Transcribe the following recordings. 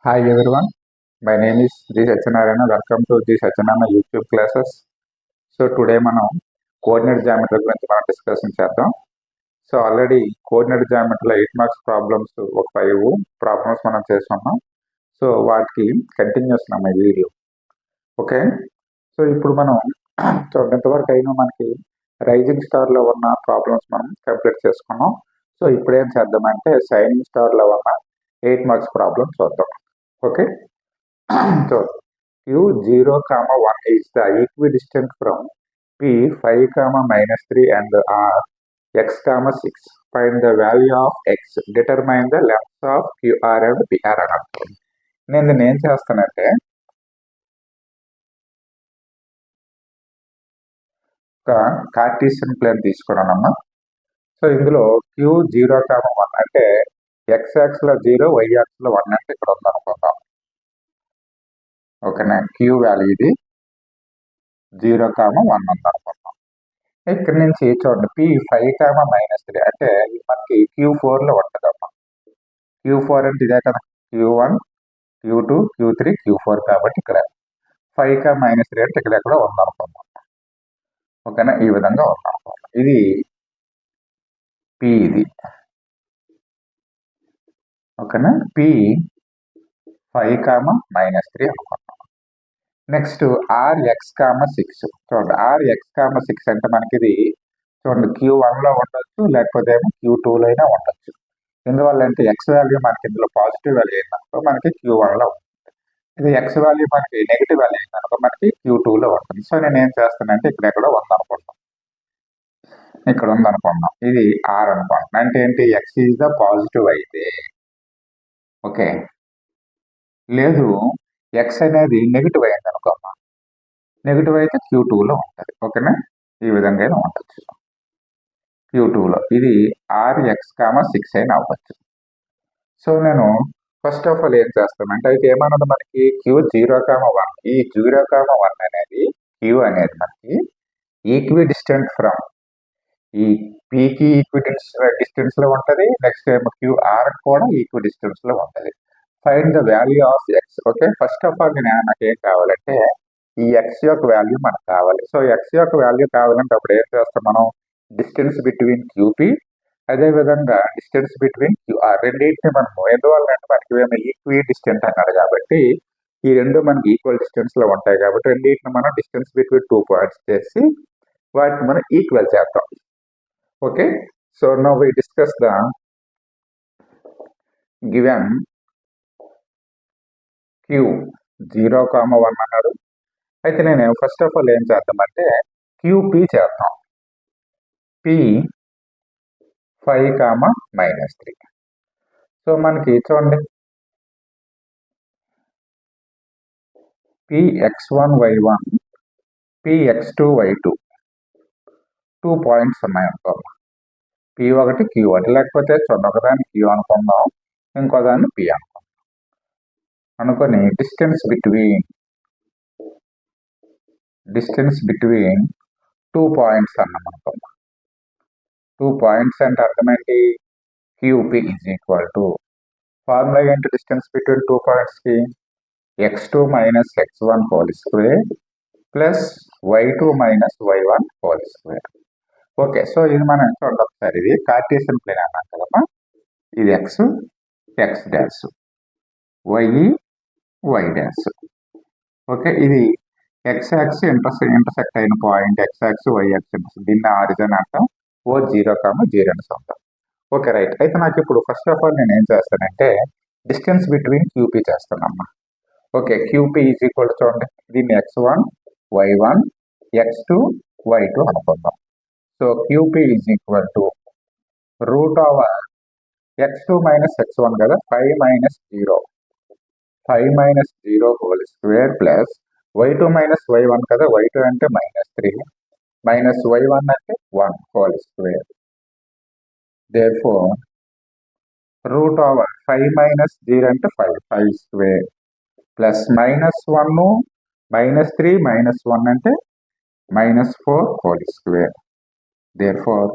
Hi everyone, my name is G. Satyanarayana. Welcome to G. Satyanarayana YouTube classes. So today మనం coordinate geometry గురించి మనం discussion చేద్దాం. So already coordinate జామెట్రీలో 8 marks problems ఒక 5 problems మనం చేసుకున్నాం. సో వాటికి కంటిన్యూస్ ఈ వీడియో. ఓకే, సో ఇప్పుడు మనం చూడండి ఇంతవరకు అయినా మనకి రైజింగ్ స్టార్లో ఉన్న ప్రాబ్లమ్స్ మనం కంప్లీట్ చేసుకున్నాం. సో ఇప్పుడు ఏం చేద్దామంటే షైనింగ్ స్టార్లో ఉన్న 8 మార్క్స్ ప్రాబ్లమ్ చూద్దాం. Okay, so q0, 1 is the equidistant from p 5, -3 and r x, 6. Find the value of x. Determine the length of qr and pr అని అంటుంది. నేను ఏం చేస్తానంటే ఒక కార్టీసియన్ ప్లేన్ తీసుకున్నానమ్మా. సో ఇందులో q0, 1 అంటే x యాక్స్లో 0, y యాక్స్లో 1 అంటే ఇక్కడ ఉందనుకుందాం. ఓకేనా, q వాల్యూ ఇది 0, 1 ఉందనుకుందాం. ఇక్కడ నుంచి చూడండి p 5, -3 అంటే మనకి Q4లో ఉంటుందమ్మా. Q4 అంటే ఇదే కదా, Q1, Q2, Q3, Q4 కాబట్టి ఇక్కడ 5, -3 అంటే ఇక్కడ ఎక్కడ ఉందనుకుందాం. ఓకేనా, ఈ విధంగా ఉందనుకుందాం. ఇది P, ఇది ఓకేనా, P 5, -3 అనుకుందాం. నెక్స్ట్ RX, 6 చూడండి, RX, 6 అంటే మనకి ఇది చూడండి Q1లో ఉండొచ్చు, లేకపోతే ఏమో Q2లో అయినా ఉండొచ్చు. ఎందువల్ల అంటే ఎక్స్ వాల్యూ మనకి ఇందులో పాజిటివ్ వాల్యూ అయిందనుకో మనకి Q1లో ఉంటుంది. ఇది ఎక్స్ వాల్యూ మనకి నెగిటివ్ వాల్యూ అయిందనుకో మనకి Q2లో ఉంటుంది. సో నేను ఏం చేస్తానంటే ఇక్కడ ఎక్కడో ఉందనుకుంటాం, ఇక్కడ ఉందనుకుందాం. ఇది R అనుకుంటున్నాం. అంటే ఏంటి, ఎక్స్ ఈజ్ ద పాజిటివ్ అయితే ఓకే, లేదు ఎక్స్ అనేది నెగిటివ్ అయింది అనుకోమ్మా, నెగిటివ్ అయితే Q2లో ఉంటుంది. ఓకేనా, ఈ విధంగా అయినా ఉండొచ్చు Q2లో. ఇది RX, 6 అయినా అవ్వచ్చు. సో నేను ఫస్ట్ ఆఫ్ ఆల్ ఏం చేస్తామంటే అయితే ఏమన్నది మనకి Q0, 1. ఈ 0, 1 అనేది Q అనేది మనకి ఈక్వి డిస్టెంట్ ఫ్రమ్ ఈ పీకి ఈక్వి డిస్టెన్స్ లో ఉంటుంది. నెక్స్ట్ ఏమో QR కూడా ఈక్వి డిస్టెన్స్ లో ఉంటుంది. Find the value of x. Okay, first of all నాకు ఏం కావాలంటే ఈ ఎక్స్ యొక్క వాల్యూ మనకు కావాలి. సో ఎక్స్ యొక్క వాల్యూ కావాలంటే అప్పుడు ఏం చేస్తాం మనం, డిస్టెన్స్ బిట్వీన్ QP అదేవిధంగా డిస్టెన్స్ బిట్వీన్ QR రెండింటిని మనం ఎందువల్ల అంటే మనకి ఏమో ఈక్వి డిస్టెంట్ అన్నారు కాబట్టి ఈ రెండు మనకి ఈక్వల్ డిస్టెన్స్ లో ఉంటాయి కాబట్టి రెండింటిని మనం డిస్టెన్స్ బిట్వీన్ 2 పాయింట్స్ చేసి వాటిని మనం ఈక్వల్ చేద్దాం. Okay, so now we discuss the given Q0, 1 అన్నారు. అయితే నేను ఫస్ట్ ఆఫ్ ఆల్ ఏం చేద్దామంటే QP చేద్దాం. P 5, -3. సో మనకి చూడండి Px1, y1, Px2, y2 2 points ఉన్నాయి అనుకోండి. P1, Q1 లేకపోతే చూడండి ఒకదాన్ని Q అనుకుందాం, ఇంకో దాన్ని P అనుకొని డిస్టెన్స్ బిట్వీన్ 2 పాయింట్స్ అన్నాం అనుకుందాం. 2 పాయింట్స్ అంటే అర్థమేంటి, QP is equal to formula ఏంటి, డిస్టెన్స్ బిట్వీన్ 2 పాయింట్స్కి x2 - x1 whole square plus y2 - y1 whole square. Okay, so ఇది మనం చూడండి ఒకసారి, ఇది కార్టీసియన్ ప్లేన్ అన్నాం కదమ్మా. ఇది x dash, y dash. Okay, ఇది ఎక్స్ యాక్స్ ఇంటర్సెక్ట్ అయిన point x axis, y axis, దీన్ని ఆరిజన్ అంటాం. O0, 0 అని చెప్తాం. Okay right. అయితే నాకు ఇప్పుడు ఫస్ట్ ఆఫ్ ఆల్ నేను ఏం చేస్తానంటే డిస్టెన్స్ బిట్వీన్ QP చేస్తానమ్మా. ఓకే, QP ఈజ్ ఈక్వల్ చూడండి, దీన్ని x1, y1, x2, y2 అనుకుందాం. So QP is equal to root over x2 - x1 కదా, 5 - 0 whole square plus y2 - y1 కదా, y2 అంటే -3 మైనస్ y1 అంటే 1 whole square. therefore root over 5 - 0 అంటే 5 square plus -1 -3 -1 అంటే -4 whole square. therefore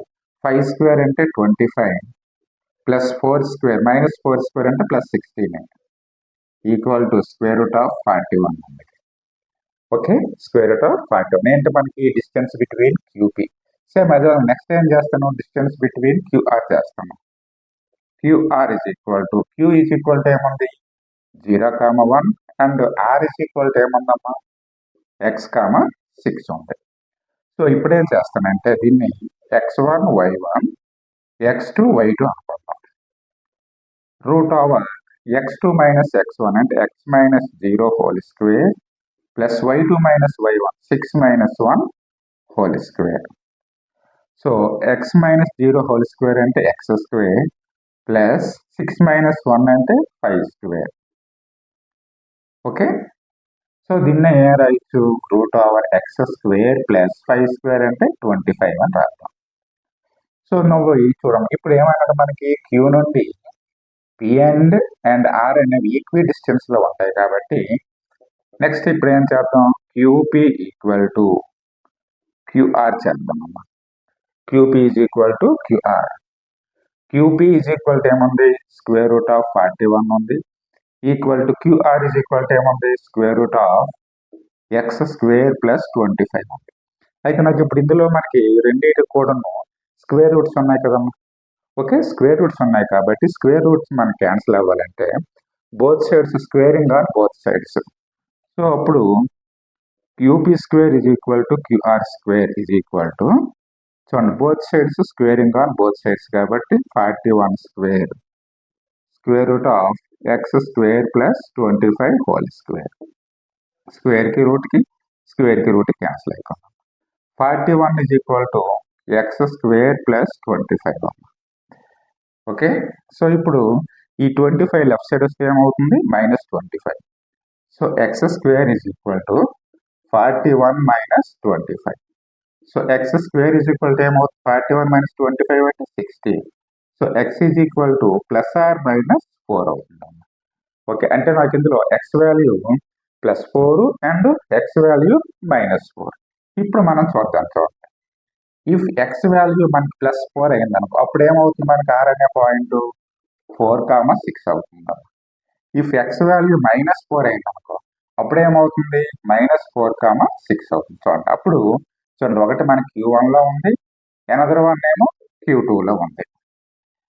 5 square అంటే 25 plus 4 square -4 square అంటే +16. Equal to square root of 41 ఉంది. Okay, square root of 41 ఏంటి మనకి డిస్టెన్స్ బిట్వీన్ క్యూపీ. సేమ్ అదే నెక్స్ట్ ఏం చేస్తాను, డిస్టెన్స్ బిట్వీన్ క్యూఆర్ చేస్తాను. QR is equal to Q is equal to ఏముంది 0,1 and R is equal to ఏముందమ్మా x,6 ఉంది. సో ఇప్పుడు ఏం చేస్తానంటే దీన్ని x1 y1 x2 y2 అనుకుందాం. Route over x2 minus x1 అంటే x minus 0 whole square plus y2 minus y1 6 minus 1 whole square. So x minus 0 whole square అంటే x square plus 6 minus 1 అంటే 5 square. Okay, so దీన్ని ఏ రాయొచ్చు root over X square plus 5 square అంటే 25 అని రాద్దాం. So నువ్వు చూడము ఇప్పుడు ఏమన్నాడు మనకి క్యూ నుండి పి అండ్ ఆర్ అనేవి ఈక్వి డిస్టెన్స్ లో ఉంటాయి కాబట్టి నెక్స్ట్ ఇప్పుడు ఏం చేద్దాం క్యూపీ ఈక్వల్ టు క్యూఆర్ చేద్దాం అమ్మా. QP is equal to QR. QP is equal to ఏముంది స్క్వేర్ రూట్ ఆఫ్ 41 ఉంది equal to QR is equal to ఏముంది square root of x square plus 25 ఉంది. అయితే నాకు ఇప్పుడు ఇందులో మనకి రెండింటికి కూడా స్క్వేర్ రూట్స్ ఉన్నాయి కదమ్మా. ఓకే, స్క్వేర్ రూట్స్ ఉన్నాయి కాబట్టి స్క్వేర్ రూట్స్ మనకి క్యాన్సిల్ అవ్వాలంటే both sides squaring on both sides. So అప్పుడు QP square is equal to QR square is equal to చూడండి both sides squaring on both sides కాబట్టి 41 square square root of x square plus 25 whole square. స్క్వేర్కి రూట్కి cancel అయిపోయింది. 41 is equal to x square plus 25. Okay, so ఇప్పుడు ఈ 25 left side వస్తే ఏమవుతుంది -25. So x square is equal to 41 minus 25. So x square is equal to ఏమవుతుంది 41 minus 25 అంటే 60. So x is equal to plus are minus 4 అవుతుంది. Okay, అంటే నాకు ఇందులో x value +4 and x value -4. ఇప్పుడు మనం చూద్దాం. చూడండి ఇఫ్ ఎక్స్ వాల్యూ మనకి +4 అయింది అనుకో అప్పుడు ఏమవుతుంది మనకి ఆర్ అనే పాయింట్ 4,6 అవుతుంది. ఇఫ్ ఎక్స్ వాల్యూ -4 అయింది అనుకో అప్పుడు ఏమవుతుంది -4,6 అవుతుంది. చూడండి అప్పుడు చూడండి ఒకటి మనకి Q1లో ఉంది, అనదర్ వన్ ఏమో Q2లో ఉంది.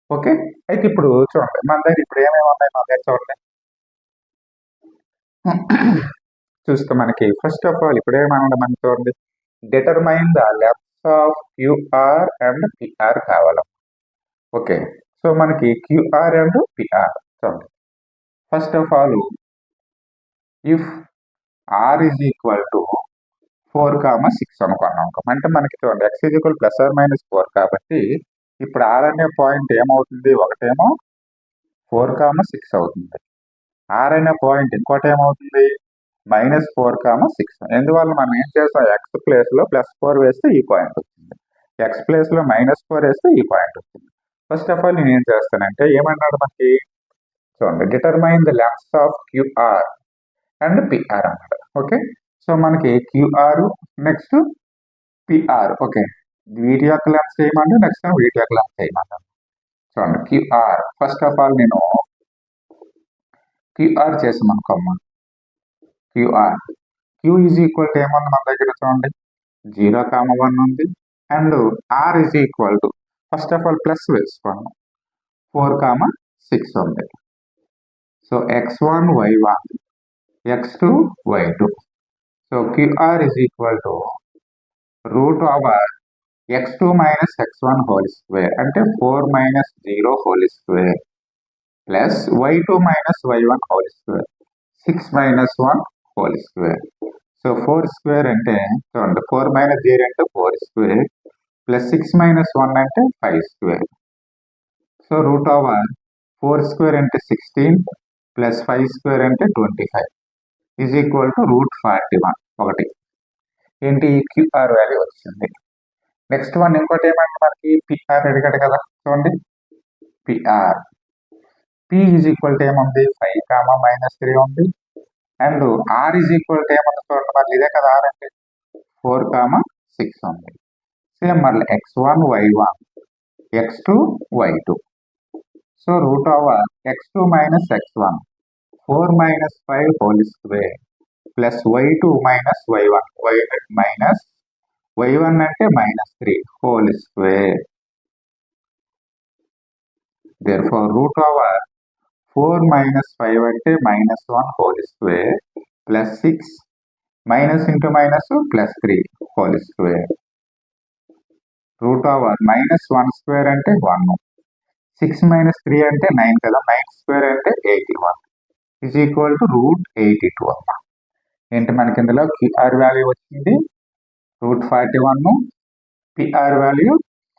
ఓకే, అయితే ఇప్పుడు చూడండి మన దగ్గర ఇప్పుడు ఏమేమి ఉన్నాయి మన దగ్గర చూడండి చూస్తే మనకి ఫస్ట్ ఆఫ్ ఆల్ ఇప్పుడు ఏమన్నా మనకి చూడండి determine the lengths of QR and PR కావాలి. ఓకే, సో మనకి క్యూఆర్ అండ్ పిఆర్ చూడండి first of all if R is equal to 4,6 అనుకున్నాం అంటే మనకి చూడండి x is equal plus are minus 4 కాబట్టి ఇప్పుడు ఆర్ అనే పాయింట్ ఏమవుతుంది ఒకటేమో 4,6 అవుతుంది. ఆర్ అనే పాయింట్ ఇంకోటి ఏమవుతుంది -4,6. ఎందువల్ల మనం ఏం చేస్తాం ఎక్స్ ప్లేస్లో +4 వేస్తే ఈ పాయింట్ వచ్చింది, ఎక్స్ ప్లేస్లో -4 వేస్తే ఈ పాయింట్ వచ్చింది. ఫస్ట్ ఆఫ్ ఆల్ నేను ఏం చేస్తానంటే ఏమన్నాడు మనకి చూడండి determine the lengths of QR and PR అన్నాడు. ఓకే, సో మనకి క్యూఆర్ నెక్స్ట్ పిఆర్. ఓకే, వీటి యొక్క లెంగ్త్ చేయమంటే నెక్స్ట్ వీటి యొక్క లెంగ్త్ చేయమంటాను. చూడండి క్యూఆర్ ఫస్ట్ ఆఫ్ ఆల్ నేను క్యూఆర్ చేసామనుకోమ్మా QR Q is equal to ఏముంది మన దగ్గర చూడండి 0,1 ఉంది and R is equal to first of all plus వేసుకోండి 4,6 ఉంది. So x1 y1 x2 y2. So QR is equal to root over x2 minus x1 whole square అంటే 4 minus 0 whole square plus y2 minus y1 whole square 6 minus 1 whole square. So 4 square అంటే చూడండి 4 minus 0 అంటే 4 square plus 6 minus 1 అంటే 5 square. So root over 4 square అంటే 16 plus 5 square అంటే 25 is equal to route 41. ఒకటి ఏంటి QR value వచ్చింది. Next one ఇంకోటి ఏమంటే మనకి పిఆర్ అడిగాడు కదా చూడండి PR P is equal to ఏముంది 5,-3 ఉంది and R is equal to ఏమన్నా చూడండి మళ్ళీ ఇదే కదా ఆర్ అంటే 4,6 ఉంది. సేమ్ మళ్ళీ x1 y1 x2 y2. So root over x2 minus x1 4 minus 5 whole square plus y2 minus y1 minus y1 అంటే minus 3 whole square. Therefore root over 4 minus 5 అంటే minus 1 whole square plus 6 minus into minus plus 3 whole square. Root over minus 1 square అంటే 1, 6 minus 3 అంటే 9 కదా, 9 square అంటే 81 is equal to root 82 అమ్మా. ఏంటి మనకి ఇందులో క్యూఆర్ వాల్యూ వచ్చింది root 41, PR value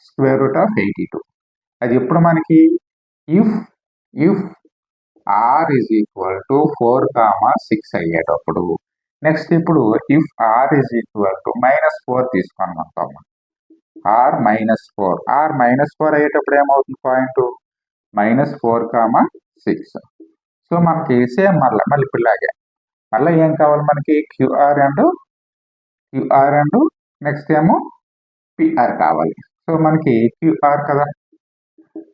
square root of 82. అది ఎప్పుడు మనకి if R is equal to 4, 6 అయ్యేటప్పుడు. నెక్స్ట్ ఇప్పుడు if R is equal to -4 తీసుకొని మొత్తం ఆర్ -4 అయ్యేటప్పుడు ఏమవుతుంది పాయింట్ -4, 6. సో మనకి సేమ్ మళ్ళీ ఇప్పుడులాగే మళ్ళీ ఏం కావాలి మనకి క్యూఆర్ అండ్ నెక్స్ట్ ఏమో పిఆర్ కావాలి. సో మనకి క్యూఆర్ కదా,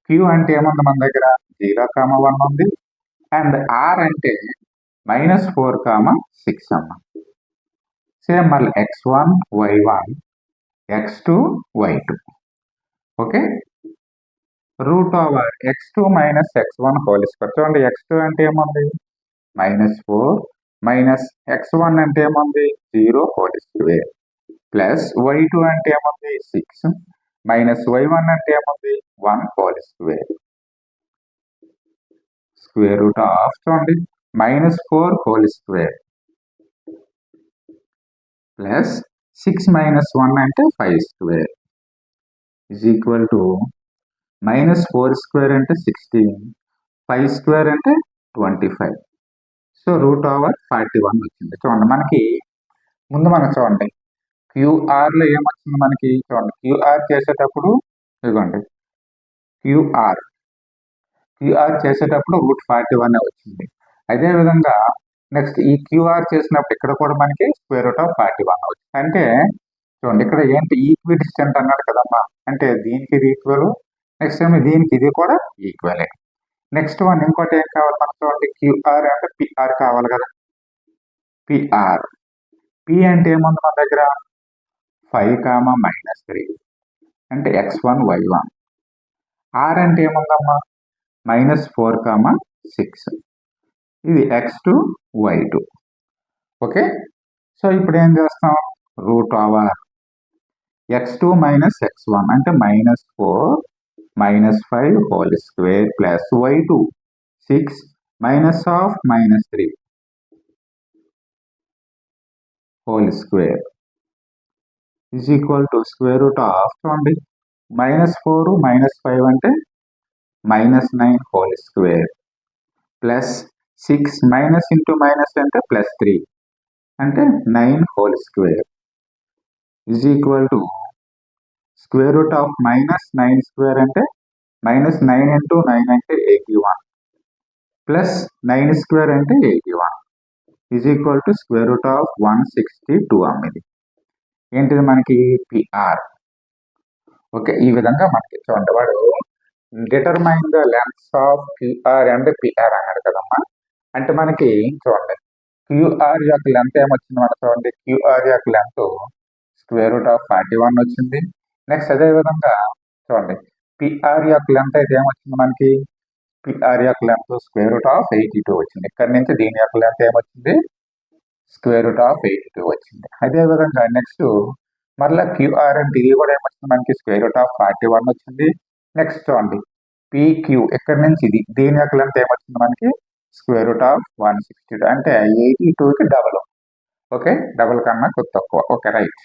క్యూ అంటే ఏముంది మన దగ్గర 0, 1 ఉంది అండ్ ఆర్ అంటే -4, 6 అమ్మ. సేమ్ మళ్ళీ x1 y1 x2 y2. Okay, route over x2 minus x1 whole square. చూడండి x2 అంటే ఏముంది -4 మైనస్ x1 అంటే ఏముంది 0 హోల్ స్క్వేర్ ప్లస్ y2 అంటే ఏముంది 6 మైనస్ y1 అంటే ఏముంది 1 whole square. Square root of చూడండి -4 హోల్ స్క్వేర్ ప్లస్ 6 మైనస్ 1 అంటే 5 square is equal to -4 square అంటే 16, 5 స్క్వేర్ అంటే 25. సో రూట్ ఓవర్ 41 వచ్చింది. చూడండి మనకి ముందు మనం చూడండి క్యూఆర్లో ఏమొచ్చింది మనకి, చూడండి క్యూఆర్ చేసేటప్పుడు ఇదిగోండి క్యూఆర్ చేసేటప్పుడు రూట్ 41 వచ్చింది. అదేవిధంగా నెక్స్ట్ ఈ క్యూఆర్ చేసినప్పుడు ఇక్కడ కూడా మనకి స్క్వేర్ రూట్ ఆఫ్ 41 వచ్చింది. అంటే చూడండి ఇక్కడ ఏంటి ఈక్వి డిస్టెంట్ అన్నాడు కదమ్మా, అంటే దీనికి ఇది ఈక్వల్, నెక్స్ట్ ఏమో దీనికి ఇది కూడా ఈక్వలే. నెక్స్ట్ వన్ ఇంకోటి ఏం కావాలి మనకు, చూడండి క్యూఆర్ అంటే పిఆర్ కావాలి కదా. పిఆర్ పి అంటే ఏముంది మన దగ్గర 5, -3 అంటే x1 y1. ఆర్ అంటే ఏముందమ్మా -4, 6 ఇది x2 y2. ఓకే, సో ఇప్పుడు ఏం చేస్తాం route over x2 minus x1 అంటే -4 -5 whole square plus y2 6 minus of -3 whole square is equal to square root of చూడండి -4 -5 అంటే -9 whole square plus 6 minus into minus అంటే +3 అంటే 9 whole square is equal to square root of -9 square అంటే -9 into 9 అంటే 81 plus 9 square అంటే 81 is equal to square root of 162 అమ్మది. ఏంటిది మనకి పిఆర్. ఓకే, ఈ విధంగా మనకి చూడండి వాడు determine the length of QR and PR అన్నాడు కదమ్మా. అంటే మనకి చూడండి క్యూఆర్ యొక్క లెంత్ ఏమొచ్చింది మనకు, చూడండి క్యూఆర్ యొక్క లెంత్ స్క్వేర్ రూట్ ఆఫ్ 41 వచ్చింది. నెక్స్ట్ అదే విధంగా చూడండి పిఆర్ యొక్క లెంత్ అయితే ఏమొచ్చింది మనకి, పిఆర్ యొక్క లెంత్ స్క్వేర్ రూట్ ఆఫ్ 82 వచ్చింది. ఇక్కడ నుంచి దీని యొక్క లెంత్ ఏమొచ్చింది స్క్వేర్ రూట్ ఆఫ్ 82 వచ్చింది. అదే విధంగా నెక్స్ట్ మళ్ళీ క్యూఆర్ అంటే ఇది కూడా ఏమొచ్చింది మనకి స్క్వేర్ రూట్ ఆఫ్ 41 వచ్చింది. నెక్స్ట్ చూడండి పిక్యూ ఇక్కడ నుంచి ఇది దీని యొక్క లెంత్ ఏమొచ్చింది మనకి స్క్వేర్ రూట్ ఆఫ్ 162 అంటే 82కి డబల్. ఓకే, డబల్ కన్నా కొద్ది తక్కువ. ఓకే రైట్,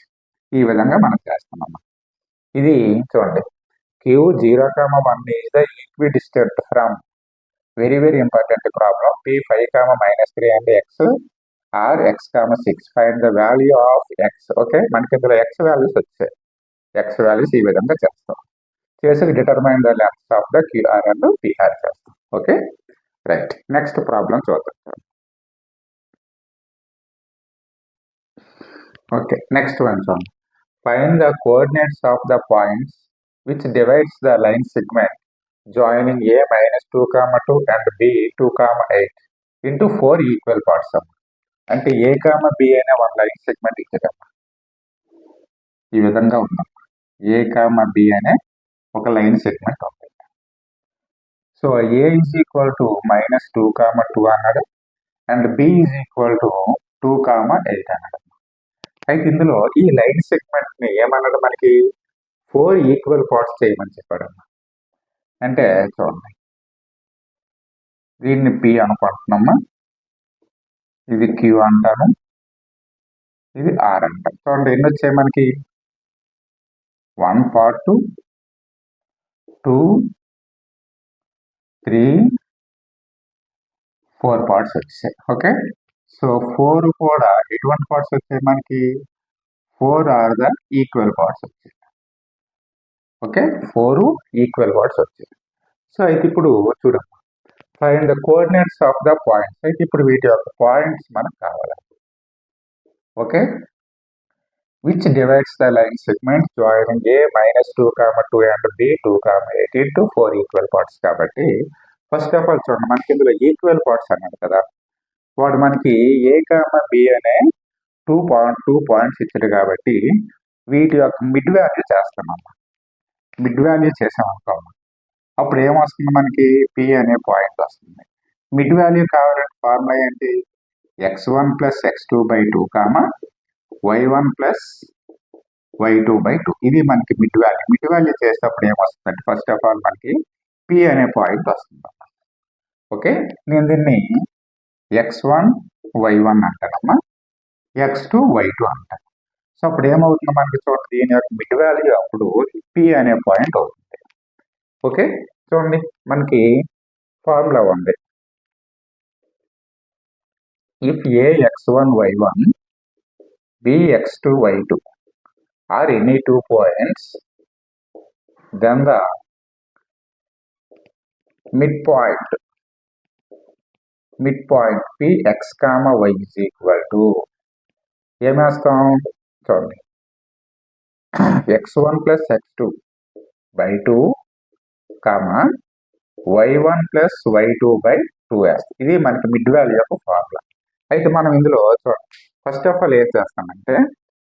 ఈ విధంగా మనం చేస్తున్నాం. ఇది చూడండి Q 0, 1 is the equidistant from very important problem P 5, -3 and x R x, 6 find the value of x. Okay, మనకి ఇందులో ఎక్స్ వాల్యూస్ వచ్చాయి. ఎక్స్ వాల్యూస్ ఈ విధంగా చేస్తాం, చేసి determine the length of the QR and PR చేస్తాం. Okay right, next problem చూద్దాం. Okay, next one చూడండి find the coordinates of the points which divides the line segment joining a -2, 2 and b 2, 8 into 4 equal parts అమ్మ. అంటే A comma B అనే one line segment ఇచ్చేదమ్మా. ఈ విధంగా ఉందమ్మా. A comma B అనే ఒక లైన్ సెగ్మెంట్ ఉంది. So A is equal to -2, 2 అన్నాడు, and B is equal to 2, 8 అన్నాడు. అయితే ఇందులో ఈ లైన్ సెగ్మెంట్ ని ఏమన్నాడు మనకి 4 ఈక్వల్ పార్ట్స్ చేయమని చెప్పాడమ్మా. అంటే చూడండి, దీన్ని పి అనుకుంటున్నామా, ఇది క్యూ అంటాను, ఇది ఆర్ అంటాను. చూడండి ఎన్ని వచ్చాయి మనకి 1 part 2, 3, 4 పార్ట్స్ వచ్చాయి. ఓకే, సో 4 కూడా ఎటువంటి పార్ట్స్ వచ్చాయి మనకి 4 ఆర్ ద ఈక్వల్ పార్ట్స్ వచ్చాయి. ఓకే, 4 ఈక్వల్ పార్ట్స్ వచ్చాయి. సో అయితే ఇప్పుడు చూడమ్మా, find the coordinates of the points. అయితే ఇప్పుడు వీటి యొక్క పాయింట్స్ మనకు కావాలి. Okay, which divides the line segment joining A -2, 2 and B 2, 8 into 4 equal parts. కాబట్టి ఫస్ట్ ఆఫ్ ఆల్ చూడండి, మనకి ఇందులో ఈక్వల్ పార్ట్స్ అన్నాడు కదా, వాడు మనకి ఏ కామ బి అనే 2 పాయింట్స్ ఇచ్చాడు. కాబట్టి వీటి యొక్క మిడ్ వాల్యూ చేస్తామమ్మా. మిడ్ వాల్యూ చేసామనుకోమ్మా, అప్పుడు ఏమొస్తుంది మనకి పి అనే పాయింట్ వస్తుంది. మిడ్ వాల్యూ కావాలంటే ఫార్ములా ఏంటి, x1 + x2/2 y1 + y2/2. ఇది మనకి మిడ్ వాల్యూ. మిడ్ వాల్యూ చేసేటప్పుడు ఏమొస్తుందంటే ఫస్ట్ ఆఫ్ ఆల్ మనకి పి అనే పాయింట్ వస్తుంది. ఓకే, నేను దీన్ని x1 y1 అంటానమ్మా, x2 y2 అంటాను. సో అప్పుడు ఏమవుతుంది మనకి చూడండి, దీని యొక్క మిడ్ వాల్యూ అప్పుడు పి అనే పాయింట్ అవుతుంది. ఓకే, చూడండి మనకి ఫార్ములా ఉంది, if A x1 y1 b x2 y2 are any 2 points, then the midpoint p x, y is equal to ఏమేస్తాం చూడండి, x1 + x2/2 y1 + y2/2 వేస్తాం. ఇది మనకి మిడ్ వాల్యూ యొక్క ఫార్ములా. అయితే మనం ఇందులో చూడండి, ఫస్ట్ ఆఫ్ ఆల్ ఏం చేస్తామంటే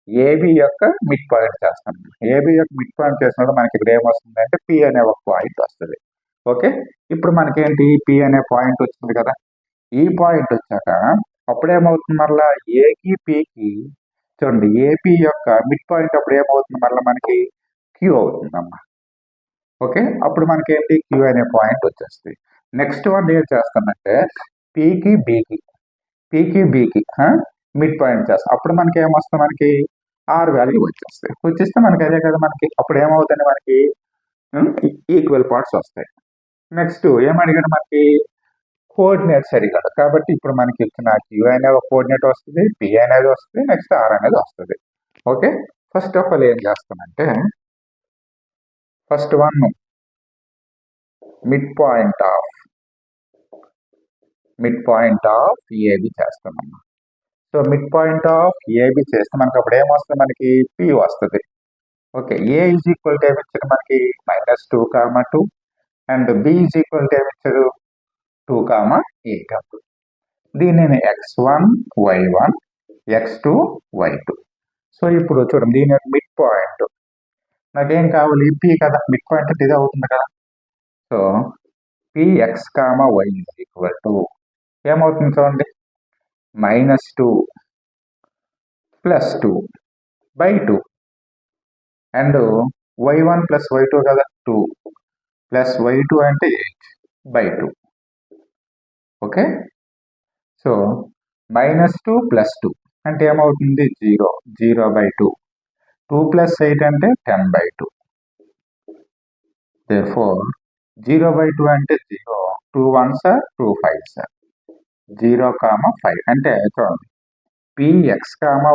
ఏబి యొక్క మిడ్ పాయింట్ చేస్తాం. ఏబి యొక్క మిడ్ పాయింట్ చేసినప్పుడు మనకి ఇక్కడ ఏమొస్తుందంటే పి అనే ఒక పాయింట్ వస్తుంది. ఓకే, ఇప్పుడు మనకేంటి పి అనే పాయింట్ వచ్చింది కదా, ఈ పాయింట్ వచ్చాక అప్పుడేమవుతుంది మరలా ఏకి పికి చూడండి, ఏపీ యొక్క మిడ్ పాయింట్ అప్పుడు ఏమవుతుంది మరలా మనకి క్యూ అవుతుందమ్మా. ఓకే, అప్పుడు మనకేంటి క్యూ అనే పాయింట్ వచ్చేస్తుంది. నెక్స్ట్ వన్ ఏం చేస్తామంటే పీకి బీకి మిడ్ పాయింట్ చేస్తాం. అప్పుడు మనకి ఏమొస్తుంది, మనకి ఆర్ వాల్యూ వచ్చేస్తే మనకి అదే కదా, మనకి అప్పుడు ఏమవుతుంది మనకి ఈక్వల్ పార్ట్స్ వస్తాయి. నెక్స్ట్ ఏమడిగాడు మనకి కోఆర్డినేట్స్ అడిగాడు. కాబట్టి ఇప్పుడు మనకి ఇచ్చిన క్యూ అనే ఒక కోఆర్డినేట్ వస్తుంది, పి అనేది వస్తుంది, నెక్స్ట్ ఆర్ అనేది వస్తుంది. ఓకే, ఫస్ట్ ఆఫ్ ఆల్ ఏం చేస్తామంటే first one mid point of AB చేస్తామమ్మా. So mid point of AB చేస్తే మనకి అప్పుడు ఏమొస్తుంది, మనకి పి వస్తుంది. Okay, A is equal to ఏమిచ్చారు మనకి -2, 2 and B is equal to ఏమిచ్చారు 2, 8. దీనిని x1 y1 x2 y2. So ఇప్పుడు చూడండి, దీని యొక్క మిడ్ పాయింట్ నాకేం కావాలి, పి కదా, మిడ్ పాయింట్ అంటే ఇది అవుతుంది కదా. So px, y is equal to ఏమవుతుంది చూడండి, -2 + 2/2 అండ్ y1 + y2 కదా 2 + y2 అంటే 8/2. ఓకే, సో -2 + 2 అంటే ఏమవుతుంది 0/2. 2 + 8 అంటే 10/2. therefore 0/2 అంటే 0, 2 1s are 2 5s are 0, 5 అంటే చూడండి px,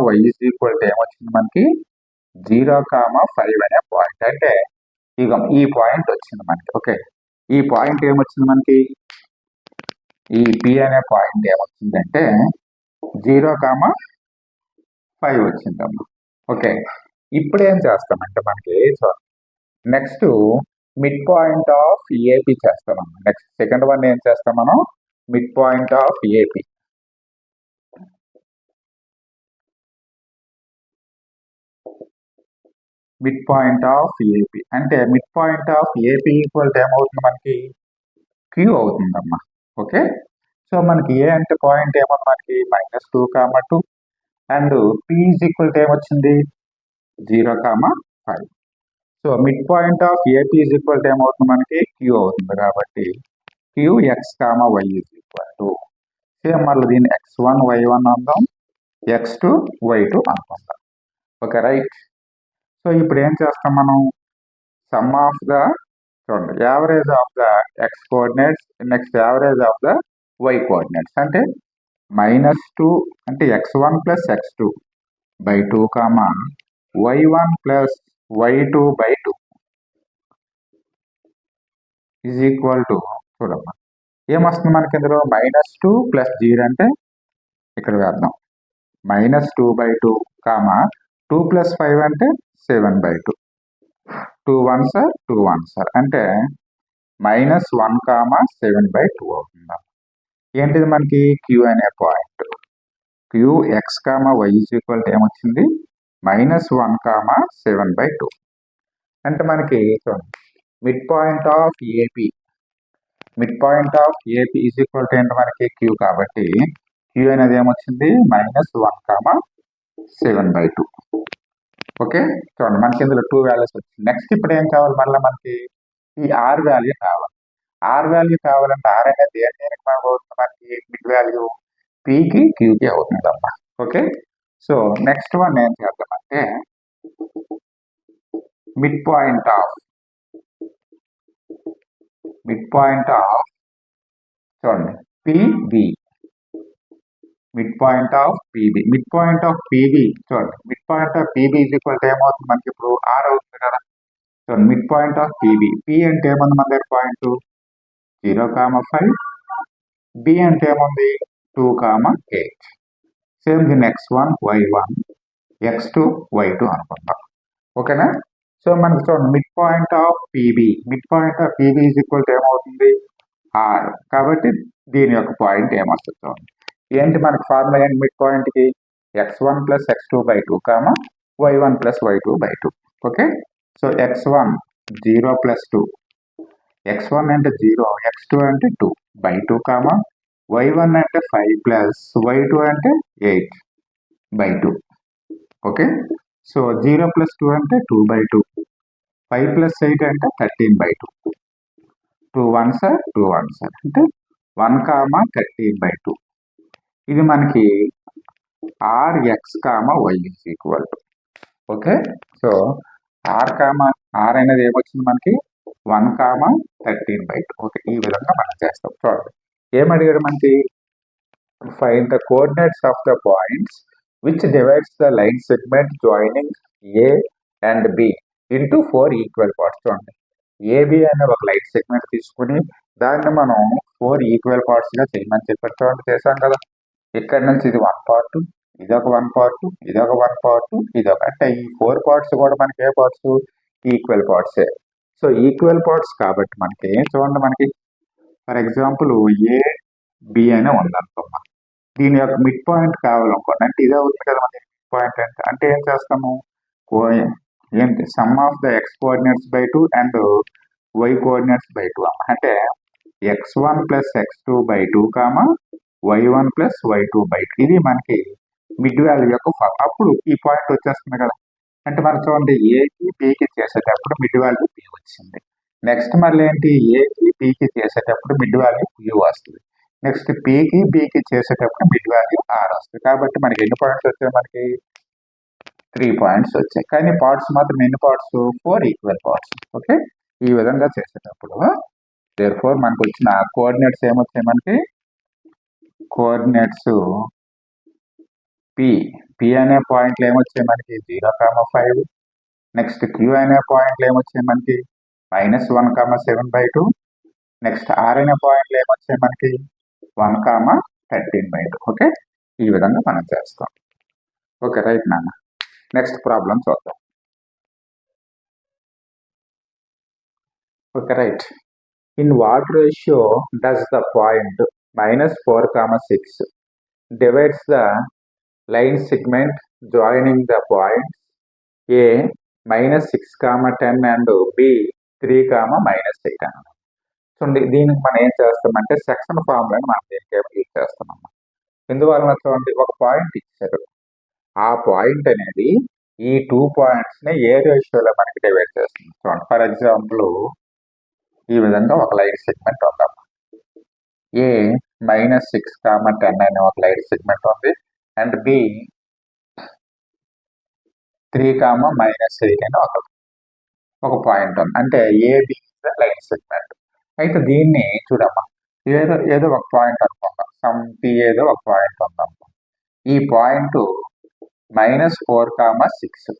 y is equal to ఏమొచ్చింది మనకి 0, 5 అనే పాయింట్. అంటే ఇక ఈ పాయింట్ వచ్చింది మనకి. ఓకే, ఈ పాయింట్ ఏమొచ్చింది మనకి, ఈ పి అనే పాయింట్ ఏమొచ్చిందంటే 0, 5 వచ్చిందమ్మా. ఓకే, ఇప్పుడు ఏం చేస్తామంటే మనకి next mid point of AP చేస్తామమ్మా. నెక్స్ట్ సెకండ్ వన్ ఏం చేస్తాం మనం, mid point of AP. Mid point of AP అంటే mid point of AP equal to ఏమవుతుంది మనకి క్యూ అవుతుందమ్మా. ఓకే, సో మనకి ఏ అంటే పాయింట్ ఏమో మనకి -2, 2 and P is equal to ఏమొచ్చింది 0, 5. So mid point of AP is equal to ఏమవుతుంది మనకి క్యూ అవుతుంది కాబట్టి Q x y is equal to same మళ్ళీ దీన్ని x1 y1 అందాం, x2 y2 అనుకుందాం. Okay right. సో ఇప్పుడు ఏం చేస్తాం మనం సమ్ ఆఫ్ ద చూడండి average of the x coordinates next average of the y coordinates అంటే -2 అంటే x1 plus x2 by 2 y1 plus y2 by 2 is equal to చూడమ్మా ఏమొస్తుంది మనకి ఇందులో -2 ప్లస్ 0 అంటే ఇక్కడ వేద్దాం -2/2 2 ప్లస్ 5 అంటే 7/2 2 1s are 2 1s are అంటే -1, 7/2 అవుతుంది. ఏంటిది మనకి క్యూ అనే point Q x y is equal to ఏమొచ్చింది -1, 7/2 అంటే మనకి mid point of AP is equal to ఏంటి మనకి క్యూ కాబట్టి క్యూ అనేది ఏమొచ్చింది -1, 7/2. ఓకే, చూడండి మనకి ఇందులో 2 వాల్యూస్ వచ్చింది. నెక్స్ట్ ఇప్పుడు ఏం కావాలి మళ్ళీ మనకి ఈ ఆర్ వాల్యూ కావాలి. ఆర్ వాల్యూ కావాలంటే ఆర్ అనేది దేనికి అవుతుంది మనకి మిడ్ వాల్యూ పీకి క్యూకి అవుతుంది అమ్మా. ఓకే, సో నెక్స్ట్ వన్ ఏం చేద్దామంటే మిడ్ పాయింట్ ఆఫ్ చూడండి PB mid point of PB చూడండి mid point of PB is equal to ఏమవుతుంది మనకి ఇప్పుడు ఆర్ అవుతుంది కదా. చూడండి mid point of PB P అంటే ఏముంది మన దగ్గర పాయింట్ 0, 5 బి అంటే ఏముంది 2, 8 సేమ్ దీన్ని x1 y1 x2 y2 అనుకుందాం. ఓకేనా, సో మనకి చూడండి mid point of PB is equal to ఏమవుతుంది ఆర్ కాబట్టి దీని యొక్క పాయింట్ ఏమొస్తుంది చూడండి ఏంటి మనకి ఫార్ములా ఏంటి మిడ్ పాయింట్కి x1 plus x2/2 y1 plus y2/2. Okay, so x1 0 plus 2 x1 అంటే 0 x2 అంటే 2/2 y1 అంటే 5 ప్లస్ y2 అంటే 8/2. ఓకే, సో 0 ప్లస్ 2 అంటే 2/2 5 ప్లస్ 8 అంటే 13/2 2 1s are 2 1s are అంటే 1, 13/2. ఇది మనకి R x y is equal to okay. So R అనేది ఏమొచ్చింది మనకి 1, 13/2. ఓకే, ఈ విధంగా మనం చేస్తాం. చూడండి ఏమడిగాడు మనకి find the coordinates of the points which divides the line segment joining A and B into 4 equal parts. చూడండి ఏబి అనే ఒక లైన్ సెగ్మెంట్ తీసుకుని దాన్ని మనం 4 ఈక్వల్ పార్ట్స్ గా చేయమని చెప్పారు. చూడండి చేశాం కదా. ఇక్కడ నుంచి ఇది 1 పార్ట్, ఇదొక 1 పార్ట్, ఇదొక 1 పార్ట్, ఇదొక అంటే ఈ 4 పార్ట్స్ కూడా మనకి ఏ పార్ట్స్ ఈక్వల్ పార్ట్సే. సో ఈక్వల్ పార్ట్స్ కాబట్టి మనకి చూడండి మనకి ఫర్ ఎగ్జాంపుల్ ఏ బి అనే ఉందనుకున్నాం. దీని యొక్క మిడ్ పాయింట్ కావాలనుకోండి అంటే ఇదే అవుతుంది కదా మనకి మిడ్ పాయింట్ అంటే ఏం చేస్తాము ఏంటి sum of the x coordinates by 2 and y coordinates by 2 అంటే x1 plus x2/2 y1 plus y2/2 ఇది మనకి మిడ్ వాల్యూ యొక్క అప్పుడు ఈ పాయింట్ వచ్చేస్తుంది కదా. అంటే మనం చూడండి ఏకి బికి చేసేటప్పుడు మిడ్ వాల్యూ పి వచ్చింది. నెక్స్ట్ మళ్ళీ ఏంటి ఏకి బికి చేసేటప్పుడు మిడ్ వాల్యూ యూ వస్తుంది. నెక్స్ట్ పికి బికి చేసేటప్పుడు మిడ్ వాల్యూ ఆర్ వస్తుంది. కాబట్టి మనకి ఎన్ని పాయింట్స్ వచ్చాయి మనకి 3 పాయింట్స్ వచ్చాయి. కానీ పార్ట్స్ మాత్రం ఎన్ని పార్ట్స్ 4 ఈక్వల్ పార్ట్స్. ఓకే, ఈ విధంగా చేసేటప్పుడు దేర్ఫోర్ మనకు వచ్చిన కోఆర్డినేట్స్ ఏమొచ్చాయి మనకి కోఆర్డినేట్స్ పి అనే పాయింట్లు ఏమొచ్చాయి మనకి 0, 5 నెక్స్ట్ క్యూ అనే పాయింట్లు ఏమొచ్చాయి మనకి -1, 7/2 నెక్స్ట్ ఆర్ అనే పాయింట్లు ఏమొచ్చాయి మనకి 1, 13/2. ఓకే, ఈ విధంగా మనం చేస్తాం. ఓకే రైట్ నాన్న. నెక్స్ట్ ప్రాబ్లం చూద్దాం. Okay right. In what ratio does the point -4, 6 divides the line segment joining the points A -6, 10 and B 3, -8 అన్నమాట. చూడండి దీనికి మనం ఏం చేస్తామంటే సెక్షన్ ఫార్ములాని మనం దీనికి యూజ్ చేస్తామన్నమాట. ఎందువలన చూడండి ఒక పాయింట్ ఇచ్చారు, ఆ పాయింట్ అనేది ఈ 2 పాయింట్స్ని ఏ రేషియోలో మనకి డివైడ్ చేస్తుంది. చూడండి ఫర్ ఎగ్జాంపుల్ ఈ విధంగా ఒక లైన్ సెగ్మెంట్ ఉందాం. ఏ -6, 10 అనే ఒక లైన్ సెగ్మెంట్ ఉంది అండ్ బి 3, -8 అని ఒక పాయింట్ ఉంది. అంటే ఏబి లైన్ సెగ్మెంట్. అయితే దీన్ని చూడమ్మా, ఏదో ఒక పాయింట్ అనుకుందాం, సమ్ పి ఏదో ఒక పాయింట్ ఉందాం. ఈ పాయింట్ -4, 6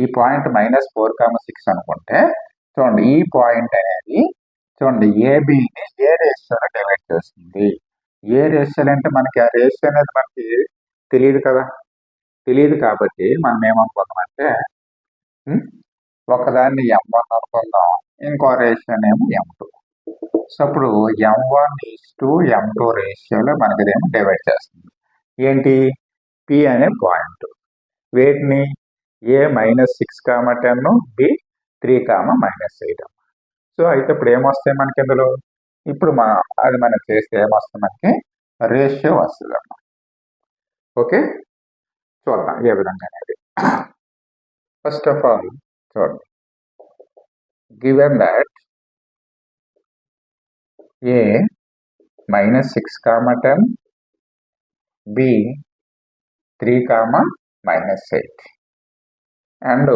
ఈ పాయింట్ -4, 6 అనుకుంటే చూడండి ఈ పాయింట్ అనేది చూడండి ఏబిని ఏ రేషియోలో డివైడ్ చేస్తుంది. ఏ రేషియోలు అంటే మనకి ఆ రేషియో అనేది మనకి తెలియదు కదా, తెలియదు కాబట్టి మనం ఏమనుకుందామంటే ఒకదాన్ని M1 అనుకుందాం, ఇంకో రేషియోనేమో M2. సో అప్పుడు M1:M2 రేషియోలో మనకి ఇదేమో డివైడ్ చేస్తుంది. ఏంటి P అనే పాయింట్, వేటిని A -6, 10 B 3, -8. సో అయితే ఇప్పుడు ఏమొస్తాయి మనకి ఇందులో, ఇప్పుడు అది మనం చేస్తే ఏమొస్తుంది మనకి రేషియో వస్తుంది అన్నమాట. ఓకే, చూద్దాం ఏ విధంగా అనేది. ఫస్ట్ ఆఫ్ ఆల్ చూడండి, given that A -6, 10 B 3, -8 and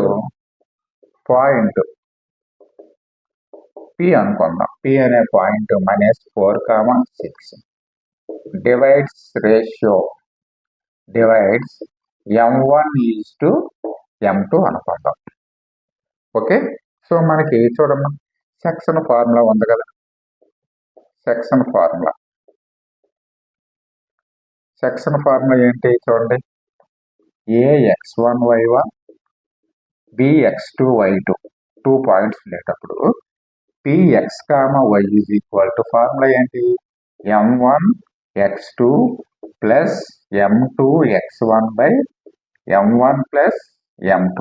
point P అనుకుందాం. P అనే point -4, 6 divides ratio divides M1:M2 అనుకుందాం. ఓకే, సో మనకి చూడమ్మా సెక్షన్ ఫార్ములా ఉంది కదా, సెక్షన్ ఫార్ములా ఏంటి చూడండి, AX1Y1 BX2Y2 2 పాయింట్స్ ఉండేటప్పుడు PX, Y is equal to formula ఏంటి M1x2 plus M2x1 by M1 plus M2.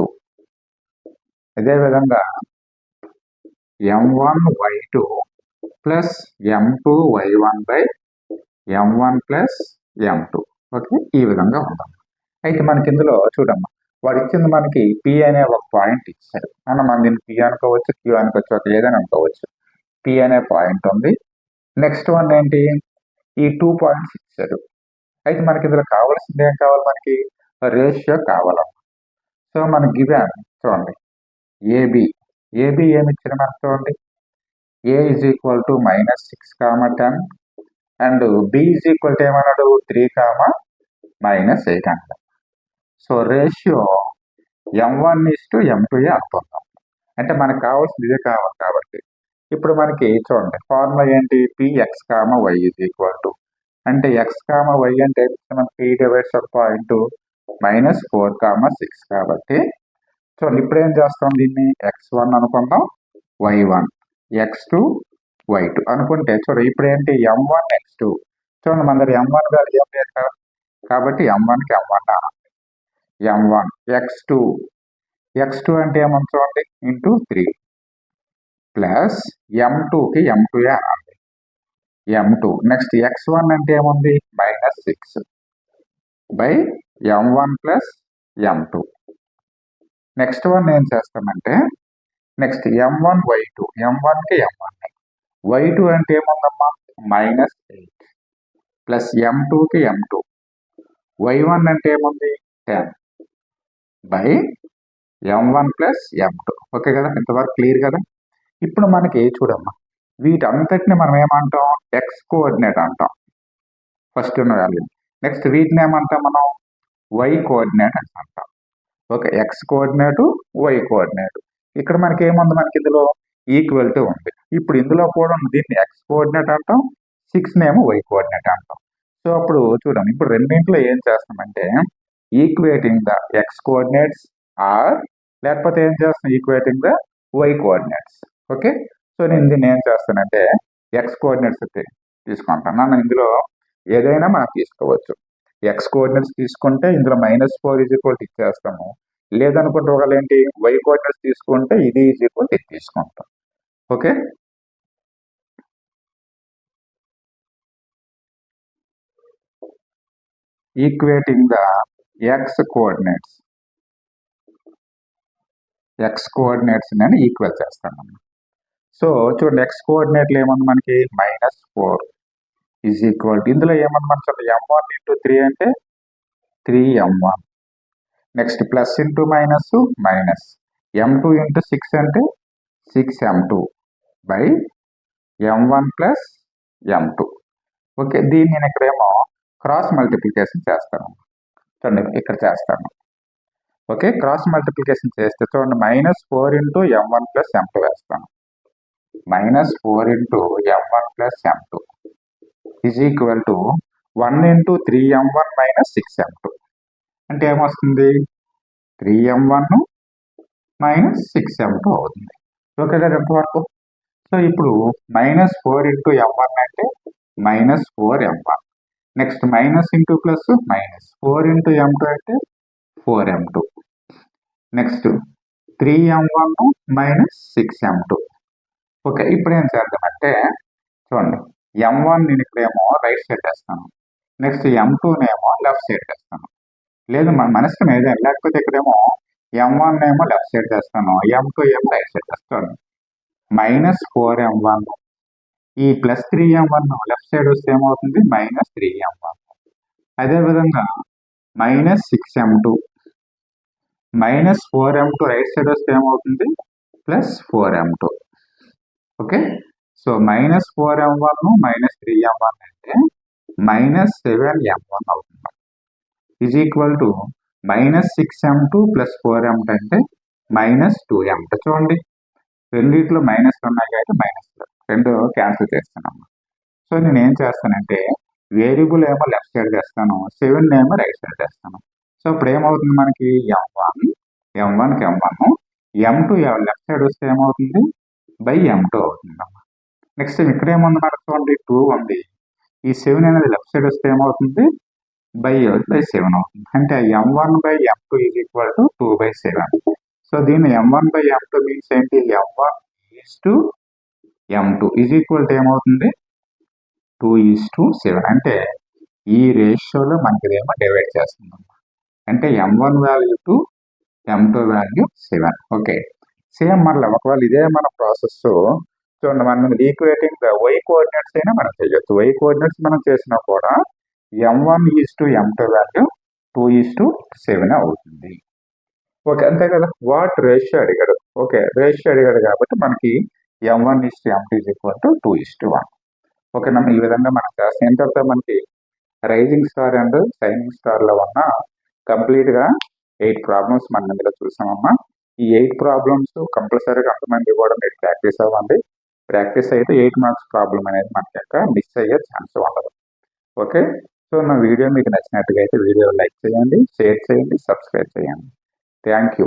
అదేవిధంగా M1y2 plus M2y1 by M1 plus M2. Okay, ఈ విధంగా ఉందాం. అయితే మనకి ఇందులో చూడమ్మా, వాడు ఇచ్చింది మనకి P అనే ఒక పాయింట్ ఇచ్చారు. మనం దీన్ని P అనుకోవచ్చు, Q అనుకోవచ్చు, ఒక ఏదైనా అనుకోవచ్చు. P అనే పాయింట్ ఉంది. నెక్స్ట్ వన్ ఏంటి, ఈ 2 పాయింట్స్ ఇచ్చారు. అయితే మనకి ఇందులో కావాల్సింది ఏం కావాలి, మనకి రేషియో కావాలమ్మా. సో మనకి గివెన్ చూడండి ఏబి ఏమి ఇచ్చిన మనకు చూడండి, A is equal to -6, 10 and B is equal to ఏమన్నాడు 3, -8 అన్నాడు. సో రేషియో M1:M2 అనుకుందాం. అంటే మనకు కావాల్సింది ఇదే కావాలి కాబట్టి ఇప్పుడు మనకి చూడండి ఫార్ములా ఏంటి, PX, Y is equal to అంటే X, Y అంటే మనకి P డివైడ్స్ ఆఫ్ పాయింట్ -4, 6 కాబట్టి చూడండి ఇప్పుడు ఏం చేస్తాం, దీన్ని X1 అనుకుందాం, Y1 X2 Y2 అనుకుంటే చూడండి ఇప్పుడు ఏంటి M1x2 చూడండి మన దగ్గర M1 వాల్యూ ఏం లేదు కదా, కాబట్టి M1కి M1 M1 X2 అంటే ఏమని చూడండి ఇంటూ 3 ప్లస్ M2కి M2 అనాలి M2. నెక్స్ట్ X1 అంటే ఏముంది -6 by M1 plus M2. Next one ఏం చేస్తామంటే నెక్స్ట్ M1y2 M1కి M1 Y2 అంటే ఏముందమ్మా -8 ప్లస్ M2కి M2 Y1 అంటే ఏముంది 10 by M1 plus M2. Okay కదా, ఇంతవరకు క్లియర్ కదా. ఇప్పుడు మనకి చూడమ్మా వీటంతటిని మనం ఏమంటాం X కోఆర్డినేట్ అంటాం ఫస్ట్ ఉన్న వాల్యూ. నెక్స్ట్ వీటిని ఏమంటాం మనం Y కోఆర్డినేట్ అని అంటాం. Okay, X coordinate Y coordinate. ఇక్కడ మనకి ఏముంది, మనకి ఇందులో ఈక్వల్ టు ఉంది. ఇప్పుడు ఇందులో కూడా దీన్ని X కోఆర్డినేట్ అంటాం, 6 Y కోఆర్డినేట్ అంటాం. సో అప్పుడు చూడండి ఇప్పుడు రెండింటిలో ఏం చేస్తామంటే equating the X coordinates or లేకపోతే ఏం చేస్తాం equating the Y coordinates. Okay, so నేను దీన్ని ఏం చేస్తానంటే X కోఆర్డినేట్స్ అయితే తీసుకుంటాను. నన్ను ఇందులో ఏదైనా మనం తీసుకోవచ్చు. ఎక్స్ కోఆర్డినేట్స్ తీసుకుంటే ఇందులో -4 ఇచ్చేస్తాము. లేదనుకుంటే ఒకవేళ ఏంటి వై కోఆర్డినేట్స్ తీసుకుంటే ఇది ఇది తీసుకుంటాం. Okay, equating the x coordinates నేను ఈక్వల్ చేస్తాను. సో చూడండి, ఎక్స్ కోఆర్డినేట్లు ఏమన్నా మనకి -4 ఈజ్ ఈక్వల్ టు ఇందులో ఏమన్నా మనం చూడండి m1 × 3 అంటే 3m1, next plus into minus minus m2 × 6 అంటే 6m2 by m1 plus m2. Okay, దీన్ని నేను ఇక్కడేమో క్రాస్ మల్టిప్లికేషన్ చేస్తాను. చూడండి ఇక్కడ చేస్తాను. ఓకే, క్రాస్ మల్టిప్లికేషన్ చేస్తే చూడండి -4 × m1 ప్లస్ m2 వేస్తాను. -4 × m1 plus m2 is equal to 1 × 3m1 minus 6m2 అంటే ఏమొస్తుంది 3m1 మైనస్ 6m2 అవుతుంది. ఓకే కదా ఎంతవరకు? సో ఇప్పుడు -4 × m1 అంటే -4m1, next minus into plus minus 4 × m2 అంటే 4m2, next 3m1 minus 6m2. Okay, ఇప్పుడు ఏం చేద్దామంటే చూడండి m1 నేను ఇక్కడేమో రైట్ సైడ్ వేస్తాను, నెక్స్ట్ m2నేమో లెఫ్ట్ సైడ్ వేస్తాను. లేదు మన మనసుకు ఏదైనా, లేకపోతే ఇక్కడేమో m1 ఏమో లెఫ్ట్ సైడ్ వేస్తాను, m2 ఏమో రైట్ సైడ్ వేస్తాను. -4m1 ఈ ప్లస్ 3m1 లెఫ్ట్ సైడ్ వస్తే ఏమవుతుంది -3m1. అదేవిధంగా -6m2 -4m2 రైట్ సైడ్ వస్తే ఏమవుతుంది +4m2. Okay, so -4m1 -3m1 అంటే -7m1 అవుతుంది. Is equal to -6m2 + 4m2 అంటే -2m2. చూడండి రెండిట్లో మైనస్లు ఉన్నాయి కాబట్టి మైనస్లు రెండు క్యాన్సిల్ చేస్తున్నాము. సో నేను ఏం చేస్తానంటే వేరియబుల్ ఏమో లెఫ్ట్ సైడ్ చేస్తాను, 7 ఏమో రైట్ సైడ్ చేస్తాను. సో ఇప్పుడు ఏమవుతుంది మనకి m1కి m1, m2 లెఫ్ట్ సైడ్ వస్తే ఏమవుతుంది m2 అవుతుంది. నెక్స్ట్ ఇక్కడ ఏముంది మనకు చూడండి 2 ఉంది, ఈ 7 అనేది లెఫ్ట్ సైడ్ వస్తే ఏమవుతుంది /7 అవుతుంది. అంటే m1/m2 is equal to 2/7. So దీన్ని m1/m2 మీన్స్ ఏంటి m1:m2 ఈజ్ ఈక్వల్ టు ఏమవుతుంది 2:7. అంటే ఈ రేషియోలో మనకి ఇదేమో డివైడ్ చేస్తుంది. అంటే m1 value to m2 value 7. Okay, same మళ్ళీ ఒకవేళ ఇదే మన ప్రాసెస్ చూడండి, మనం ఈక్వేటింగ్ ద వై కోఆర్డినేట్స్ అయినా మనం చేయొచ్చు. వై కోఆర్డినేట్స్ మనం చేసినా కూడా m1:m2 వాల్యూ 2:7 అవుతుంది. ఓకే, అంతే కదా. వాట్ రేషియో అడిగాడు. ఓకే, రేషియో అడిగాడు కాబట్టి మనకి m1:m2 ఈజ్ ఈక్వల్ టు 2:1. ఓకేనా, ఈ విధంగా మనం చేస్తాం. ఏం తర్వాత మనకి రైజింగ్ స్టార్ అండ్ షైనింగ్ స్టార్లో ఉన్న కంప్లీట్గా 8 ప్రాబ్లమ్స్ మనం ఇందులో చూసామమ్మా. ఈ 8 ప్రాబ్లమ్స్ కంపల్సరీగా అంతమంది కూడా మీరు ప్రాక్టీస్ అవ్వండి. ప్రాక్టీస్ అయితే 8 మార్క్స్ ప్రాబ్లం అనేది మనకి మిస్ అయ్యే ఛాన్స్ ఉండదు. ఓకే, సో నా వీడియో మీకు నచ్చినట్టుగా అయితే వీడియో లైక్ చేయండి, షేర్ చేయండి, సబ్స్క్రైబ్ చేయండి. Thank you.